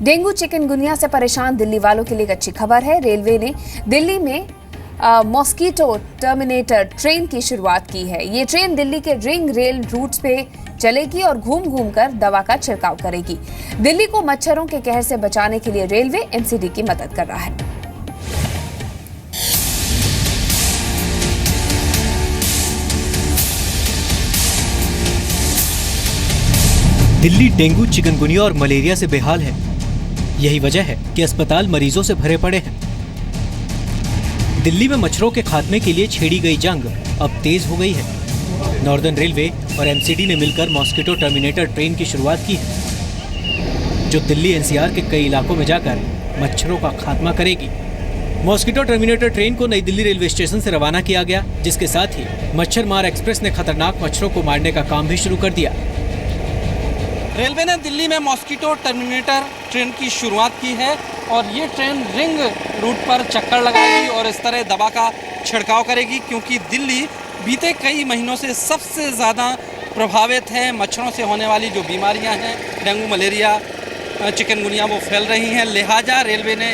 Dengue chikungunya से परेशान दिल्ली वालों के लिए एक अच्छी खबर है। रेलवे ने दिल्ली में मॉस्किटो टर्मिनेटर ट्रेन की शुरुआत की है। ये ट्रेन दिल्ली के रिंग रेल रूट्स पे चलेगी और घूम घूम कर दवा का छिड़काव करेगी। दिल्ली को मच्छरों के कहर से बचाने के लिए रेलवे एमसीडी की मदद कर रहा है। दिल्ली डेंगू, चिकनगुनिया और मलेरिया से बेहाल है। यही वजह है कि अस्पताल मरीजों से भरे पड़े हैं। दिल्ली में मच्छरों के खात्मे के लिए छेड़ी गई जंग अब तेज हो गई है। नॉर्दर्न रेलवे और एमसीडी ने मिलकर मॉस्किटो टर्मिनेटर ट्रेन की शुरुआत की है, जो दिल्ली एनसीआर के कई इलाकों में जाकर मच्छरों का खात्मा करेगी। मॉस्किटो टर्मिनेटर ट्रेन को नई दिल्ली रेलवे स्टेशन से रवाना किया गया, जिसके साथ ही मच्छर मार एक्सप्रेस ने खतरनाक मच्छरों को मारने का काम भी शुरू कर दिया। रेलवे ने दिल्ली में मॉस्किटो टर्मिनेटर ट्रेन की शुरुआत की है और ये ट्रेन रिंग रूट पर चक्कर लगाएगी और इस तरह दवा का छिड़काव करेगी, क्योंकि दिल्ली बीते कई महीनों से सबसे ज़्यादा प्रभावित है। मच्छरों से होने वाली जो बीमारियां हैं, डेंगू, मलेरिया, चिकनगुनिया, वो फैल रही हैं। लिहाजा रेलवे ने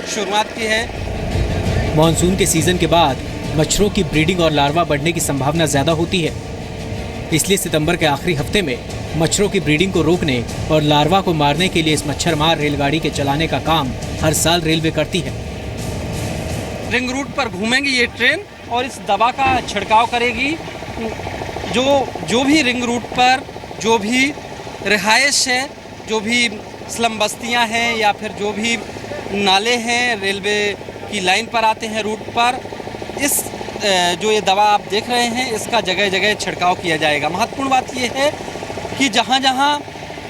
शुरुआत की है। मानसून के सीजन के बाद मच्छरों की ब्रीडिंग और लार्वा बढ़ने की संभावना ज़्यादा होती है, इसलिए सितंबर के आखिरी हफ्ते में मच्छरों की ब्रीडिंग को रोकने और लार्वा को मारने के लिए इस मच्छर मार रेलगाड़ी के चलाने का काम हर साल रेलवे करती है। रिंग रूट पर घूमेंगी ये ट्रेन और इस दवा का छिड़काव करेगी। जो भी रिंग रूट पर जो भी रिहाइश है, जो भी स्लम बस्तियां हैं या फिर जो भी नाले हैं रेलवे की लाइन पर आते हैं रूट पर, इस जो ये दवा आप देख रहे हैं इसका जगह जगह छिड़काव किया जाएगा। महत्वपूर्ण बात ये है कि जहाँ जहाँ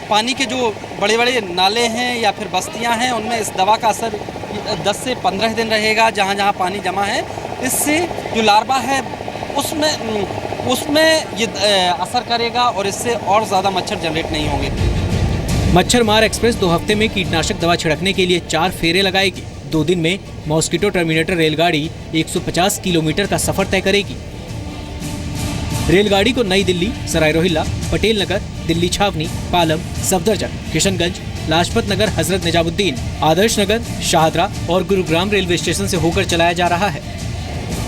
पानी के जो बड़े बड़े नाले हैं या फिर बस्तियाँ हैं, उनमें इस दवा का असर 10 से 15 दिन रहेगा। जहाँ जहाँ पानी जमा है, इससे जो लार्वा है उसमें ये असर करेगा और इससे और ज़्यादा मच्छर जनरेट नहीं होंगे। मच्छर मार एक्सप्रेस 2 हफ्ते में कीटनाशक दवा छिड़कने के लिए 4 फेरे लगाएगी। 2 दिन में मॉस्किटो टर्मिनेटर रेलगाड़ी 150 किलोमीटर का सफर तय करेगी। रेलगाड़ी को नई दिल्ली, सराय रोहिल्ला, पटेल नगर, दिल्ली छावनी, पालम, सफदरजंग, किशनगंज, लाजपत नगर, हजरत निजामुद्दीन, आदर्श नगर, शाहदरा और गुरुग्राम रेलवे स्टेशन से होकर चलाया जा रहा है।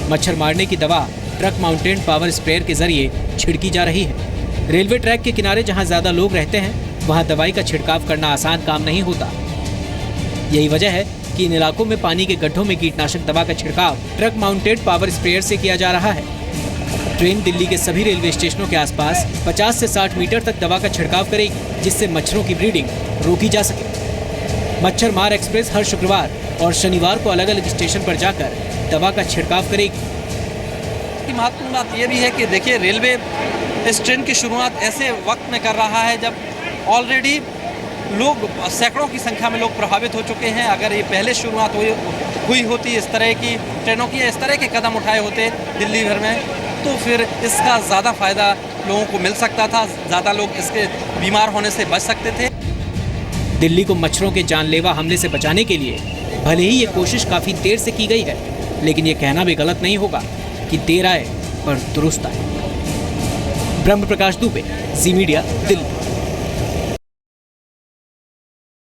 मच्छर मारने की दवा ट्रक माउंटेड पावर स्प्रेयर के जरिए छिड़की जा रही है। रेलवे ट्रैक के किनारे जहां ज्यादा लोग रहते हैं, वहां दवाई का छिड़काव करना आसान काम नहीं होता। यही वजह है कि इन इलाकों में पानी के गड्ढों में कीटनाशक दवा का छिड़काव ट्रक माउंटेड पावर स्प्रेयर से किया जा रहा है। ट्रेन दिल्ली के सभी रेलवे स्टेशनों के आसपास 50 से 60 मीटर तक दवा का छिड़काव करेगी, जिससे मच्छरों की ब्रीडिंग रोकी जा सके। मच्छर मार एक्सप्रेस हर शुक्रवार और शनिवार को अलग अलग स्टेशन पर जाकर दवा का छिड़काव करेगी। महत्वपूर्ण बात यह भी है कि देखिए, रेलवे इस ट्रेन की शुरुआत ऐसे वक्त में कर रहा है जब ऑलरेडी लोग, सैकड़ों की संख्या में लोग प्रभावित हो चुके हैं। अगर ये पहले शुरुआत हुई होती इस तरह की ट्रेनों की, इस तरह के कदम उठाए होते दिल्ली भर में, तो फिर इसका ज़्यादा फ़ायदा लोगों को मिल सकता था, ज़्यादा लोग इसके बीमार होने से बच सकते थे। दिल्ली को मच्छरों के जानलेवा हमले से बचाने के लिए भले ही ये कोशिश काफ़ी देर से की गई है, लेकिन ये कहना भी गलत नहीं होगा कि देर आए पर दुरुस्त आए। ब्रह्म प्रकाश दुबे, जी मीडिया, दिल्ली।